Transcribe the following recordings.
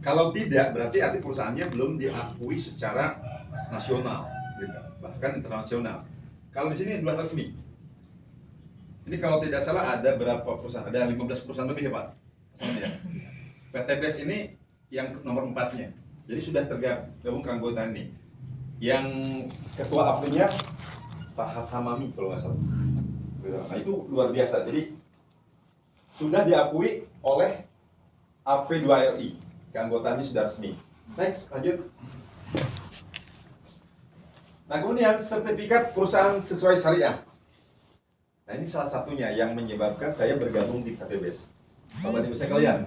Kalau tidak, berarti arti perusahaannya belum diakui secara nasional, gitu. Bahkan internasional. Kalau di sini dua resmi. Ini kalau tidak salah ada berapa perusahaan? Ada 15 perusahaan lebih ya Pak? Ya. PTBS ini yang nomor 4-nya. Jadi sudah tergabung keanggotaan ini. Yang ketua APRI-nya Pak Hakamami kalau nggak salah. Nah itu luar biasa. Jadi sudah diakui oleh AP2RI. Keanggotaannya sudah resmi. Next, lanjut. Nah kemudian sertifikat perusahaan sesuai syariah. Nah ini salah satunya yang menyebabkan saya bergabung di PTBS. Bapak Ibu sekalian,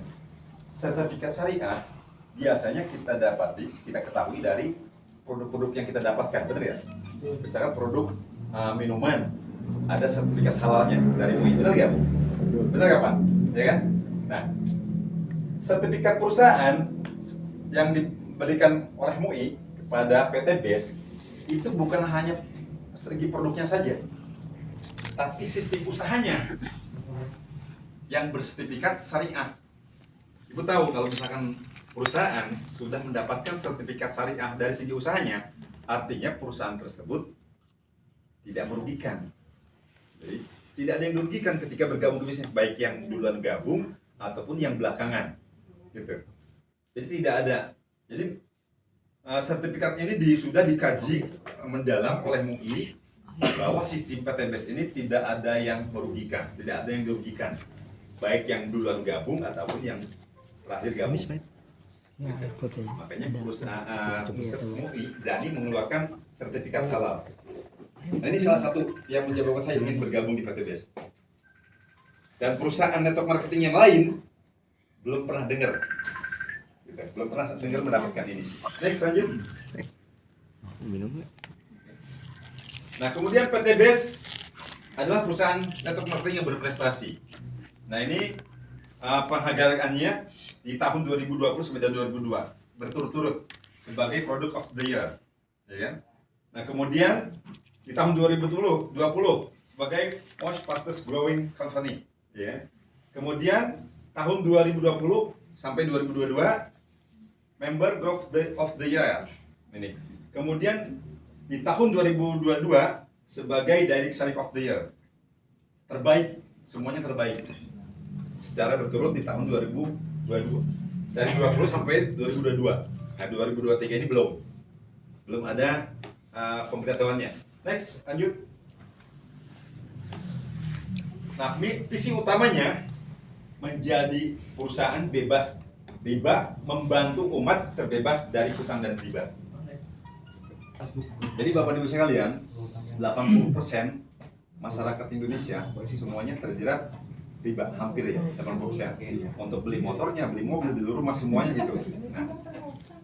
sertifikat syariah biasanya kita ketahui dari produk-produk yang kita dapatkan, benar ya? Misalkan produk minuman, ada sertifikat halalnya dari MUI, benar ya? Benar ya Pak? Ya kan? Nah, sertifikat perusahaan yang diberikan oleh MUI kepada PTBS itu bukan hanya segi produknya saja, tapi sistem usahanya yang bersertifikat syariah. Ibu tahu kalau misalkan perusahaan sudah mendapatkan sertifikat syariah dari segi usahanya, artinya perusahaan tersebut tidak merugikan. Jadi tidak ada yang merugikan ketika bergabung ke bisnis, baik yang duluan gabung ataupun yang belakangan, gitu. Jadi tidak ada. Jadi sertifikatnya ini sudah dikaji mendalam oleh MUI bahwa sistem PTBS ini tidak ada yang merugikan, tidak ada yang dirugikan, baik yang duluan gabung ataupun yang terakhir gabung. Ya, Makanya perusahaan MUI berani mengeluarkan sertifikat halal. Nah, ini salah satu yang menyebabkan saya ingin bergabung di PTBS. Dan perusahaan network marketing yang lain belum pernah dengar, belum pernah dengar mendapatkan ini. Next, lanjut. Nah, kemudian PTBS adalah perusahaan network marketing yang berprestasi. Nah, ini penghargaannya di tahun 2020 sampai 2002 berturut-turut sebagai Product of the Year, ya kan? Nah, kemudian di tahun 2020 sebagai Most Fastest Growing Company, ya. Kemudian tahun 2020 sampai 2022 Member of the Year ini. Kemudian di tahun 2022 sebagai Direct Selling of the Year. Terbaik, semuanya terbaik. Secara berturut di tahun 2022. Dari 20 sampai 2022. Nah, 2023 ini belum ada pemberitahuannya. Next, lanjut. Nah, visi utamanya menjadi perusahaan bebas riba, membantu umat terbebas dari hutang dan riba. Jadi Bapak Ibu sekalian, 80% masyarakat Indonesia semuanya terjerat riba, hampir ya 80%. Untuk beli motornya, beli mobil, beli rumah, semuanya gitu. Nah,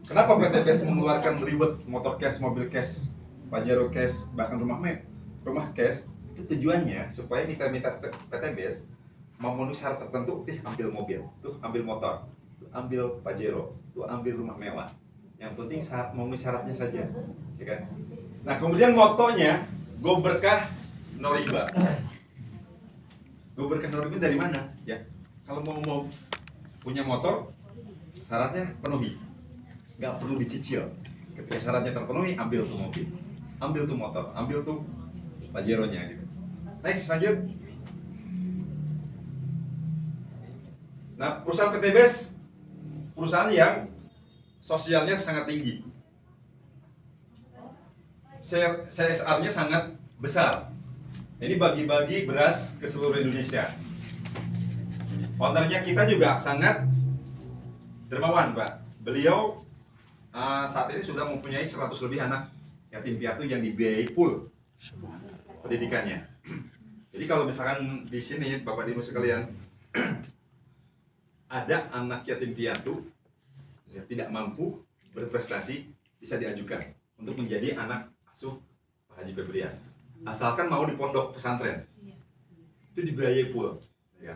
kenapa PTBS mengeluarkan ribet motor cash, mobil cash, Pajero cash, bahkan rumah cash? Itu tujuannya supaya mitra-mitra PTBS memenuhi syarat tertentu, ambil mobil, tuh ambil motor, tuh ambil Pajero, tuh ambil rumah mewah. Yang penting memenuhi syaratnya saja, ya kan? Nah, kemudian motonya Go Berkah No Riba. Go Berkah No Riba dari mana? Ya, kalau mau punya motor, syaratnya penuhi, nggak perlu dicicil. Ketika syaratnya terpenuhi, ambil tuh mobil, ambil tuh motor, ambil tuh Pajero-nya gitu. Next, lanjut. Nah, perusahaan PTBS perusahaan yang sosialnya sangat tinggi, CSR-nya sangat besar. Ini bagi-bagi beras ke seluruh Indonesia. Ownernya kita juga sangat dermawan, Pak. Beliau saat ini sudah mempunyai 100 lebih anak yatim piatu yang dibiayai full pendidikannya. Jadi kalau misalkan di sini Bapak Ibu sekalian ada anak yatim piatu yang tidak mampu berprestasi, bisa diajukan untuk menjadi anak asuh Pak Haji Febrian. Asalkan mau di pondok pesantren, itu dibiayai full. Ya.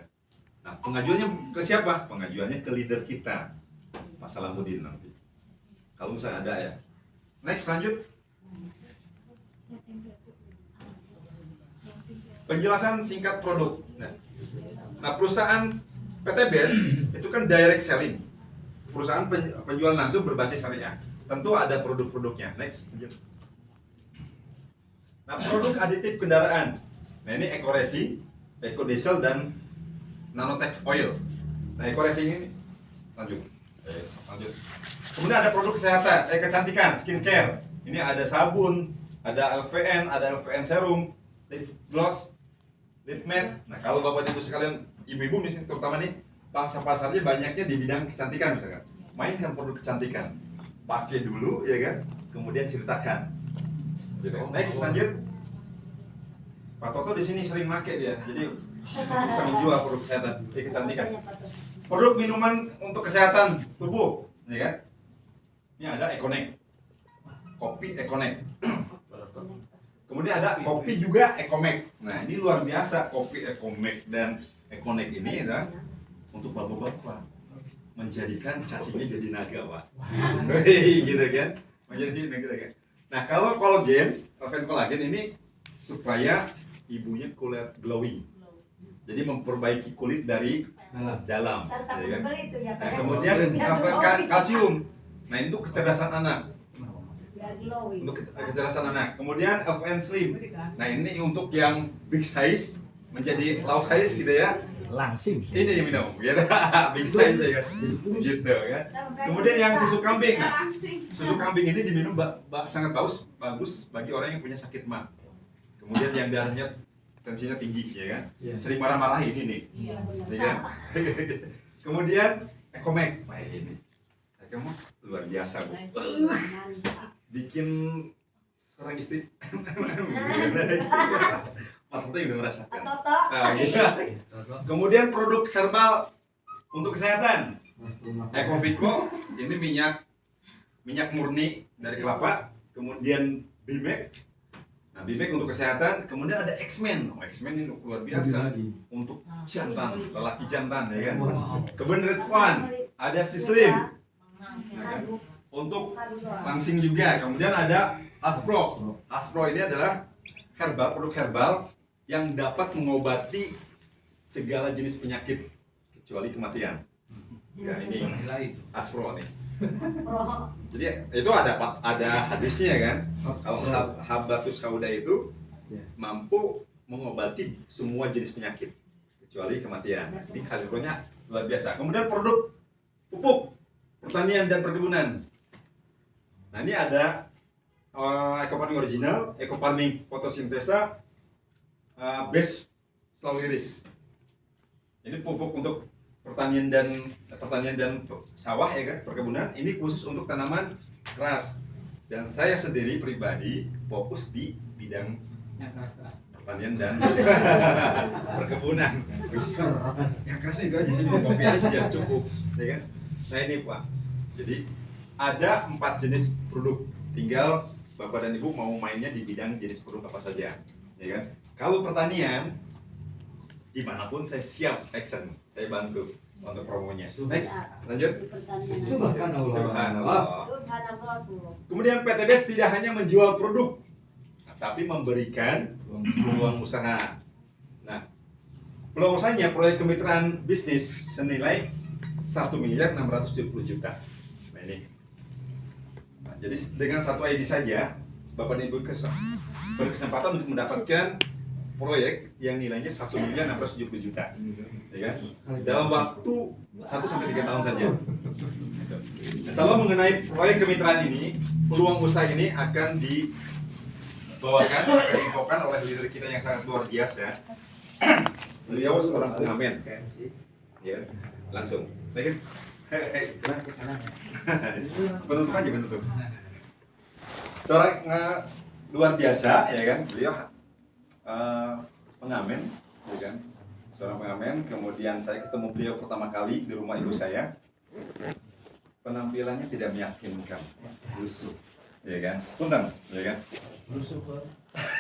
Nah, pengajuannya ke siapa? Pengajuannya ke leader kita, Pak Salamuddin nanti. Kalau misalnya ada ya. Next, lanjut. Penjelasan singkat produk. Nah, perusahaan PTBS itu kan direct selling. perusahaan penjual langsung berbasis syariah. Tentu ada produk-produknya. Next. Nah, produk aditif kendaraan. Nah, ini eco-resi, eco-diesel, dan nanotech oil. Nah, eco-resi ini lanjut. Lanjut. Kemudian ada produk kesehatan, kecantikan, skincare. Ini ada sabun, ada LVN serum, lip gloss, lip matte. Nah, kalau Bapak Ibu sekalian, ibu-ibu misalnya terutama nih, pangsa pasarnya banyaknya di bidang kecantikan misalkan. Mainkan produk kecantikan. Pakai dulu ya kan, kemudian ceritakan. Next, lanjut. Pak Toto di sini sering pakai dia, jadi bisa menjual produk kesehatan, kecantikan. Produk minuman untuk kesehatan tubuh, ya kan? Ini ada Econek, kopi Econek. Kemudian ada kopi juga Ecomek. Nah, ini luar biasa, kopi Ecomek dan Econek ini adalah untuk bapak-bapak menjadikan cacingnya jadi naga, Pak. Gitu kan? Menjadi naga kan? Nah, kalau kolagen, kolagen ini supaya ibunya kulit glowing. Jadi memperbaiki kulit dari dalam. Ya kan? Nah, kemudian kalsium. Nah, itu kecerdasan anak. Untuk kecerdasan anak. Kemudian LVN Slim. Nah, ini untuk yang big size menjadi low size gitu ya. Langsing. Ini minum, gitu. Big size ya kan. Gitu kan. Kemudian yang susu kambing. Nah, susu kambing ini diminum sangat bagus bagi orang yang punya sakit mah. Kemudian yang darahnya tensinya tinggi ya kan. Sering marah-marah ini nih. Ya kan? Kemudian Ecomek. Wah, ini. Kamu luar biasa, Bu. Bikin seorang istri. Pak Toto udah merasakan. Nah, gitu. Kemudian produk herbal untuk kesehatan. Ecovito, ini minyak murni dari kelapa. Kemudian Bimek. Nah, Bimek untuk kesehatan. Kemudian ada X-Men. X-Men ini luar biasa untuk jantan, lelaki jantan ya kan. Kemudian Red One, ada Sislim. Nah, untuk langsing juga. Kemudian ada Aspro. Aspro ini adalah produk herbal yang dapat mengobati segala jenis penyakit kecuali kematian. Ya, ini Aspro nih. Jadi itu ada hadisnya kan. Kalau Habatus Sauda itu mampu mengobati semua jenis penyakit kecuali kematian. Ini Aspro-nya luar biasa. Kemudian produk pupuk pertanian dan perkebunan. Nah, ini ada Ecofarming original, Ecofarming fotosintesa, base slowlyris. Ini pupuk untuk pertanian dan sawah ya kan, perkebunan. Ini khusus untuk tanaman keras. Dan saya sendiri pribadi fokus di bidang pertanian dan perkebunan. Yang keras itu aja sih, kopi aja cukup, ya kan? Nah, ini Pak. Jadi ada 4 jenis produk. Tinggal Bapak dan Ibu mau mainnya di bidang jenis produk apa saja, ya kan? Kalau pertanian, dimanapun saya siap action, saya bantu untuk promonya. Next, lanjut. Subhanallah. Kemudian PTBS tidak hanya menjual produk, tapi memberikan peluang usaha. Nah, peluang usahanya proyek kemitraan bisnis senilai 1.670 juta. Nah, ini. Nah, jadi dengan satu ID saja, Bapak dan Ibu berkesempatan untuk mendapatkan proyek yang nilainya 1.670 juta, ya kan? Dalam waktu 1-3 tahun saja. Nah, selalu mengenai proyek kemitraan ini, peluang usaha ini akan dibawakan oleh leader kita yang sangat luar biasa. Beliau seorang pengamen, ya, langsung. Baik. Penutup aja, penutup. Seorang luar biasa, ya kan? Beliau pengamen, ya kan? Seorang pengamen. Kemudian saya ketemu beliau pertama kali di rumah ibu saya. Penampilannya tidak meyakinkan, busuk, ya kan? Punten, ya kan? Busuk.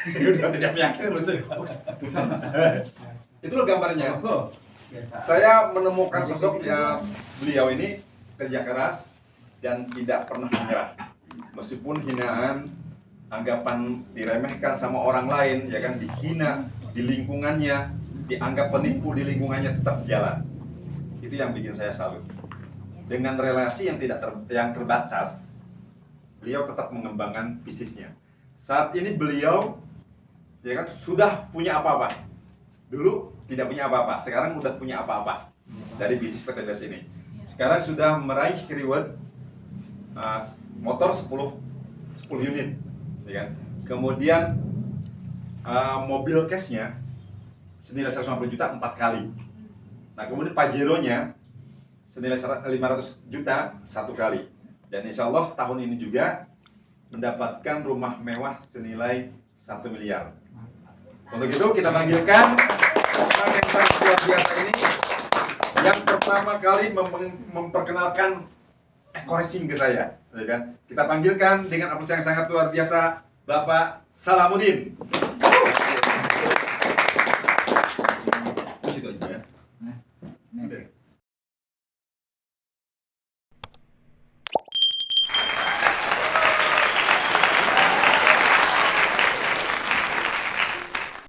Tidak meyakinkan, busuk. Itu loh gambarnya. Saya menemukan sosok beliau ini kerja keras dan tidak pernah menyerah. Meskipun hinaan, anggapan diremehkan sama orang lain, ya kan, dihina di lingkungannya, dianggap penipu di lingkungannya, tetap jalan. Itu yang bikin saya salut. dengan relasi yang yang terbatas, beliau tetap mengembangkan bisnisnya. Saat ini beliau ya kan sudah punya apa-apa. Dulu tidak punya apa-apa, sekarang udah punya apa-apa dari bisnis PTBS ini. Sekarang sudah meraih reward motor 10 unit, ya kan? Kemudian mobil cashnya senilai 150 juta 4 kali. Nah, kemudian Pajero-nya senilai 500 juta 1 kali. Dan insya Allah tahun ini juga mendapatkan rumah mewah senilai 1 miliar. Untuk itu kita panggilkan orang yang sangat luar biasa ini, yang pertama kali memperkenalkan eco-racing ke saya, ya kan? Kita panggilkan dengan apresiasi yang sangat luar biasa, Bapak Salamuddin. Situ aja ya.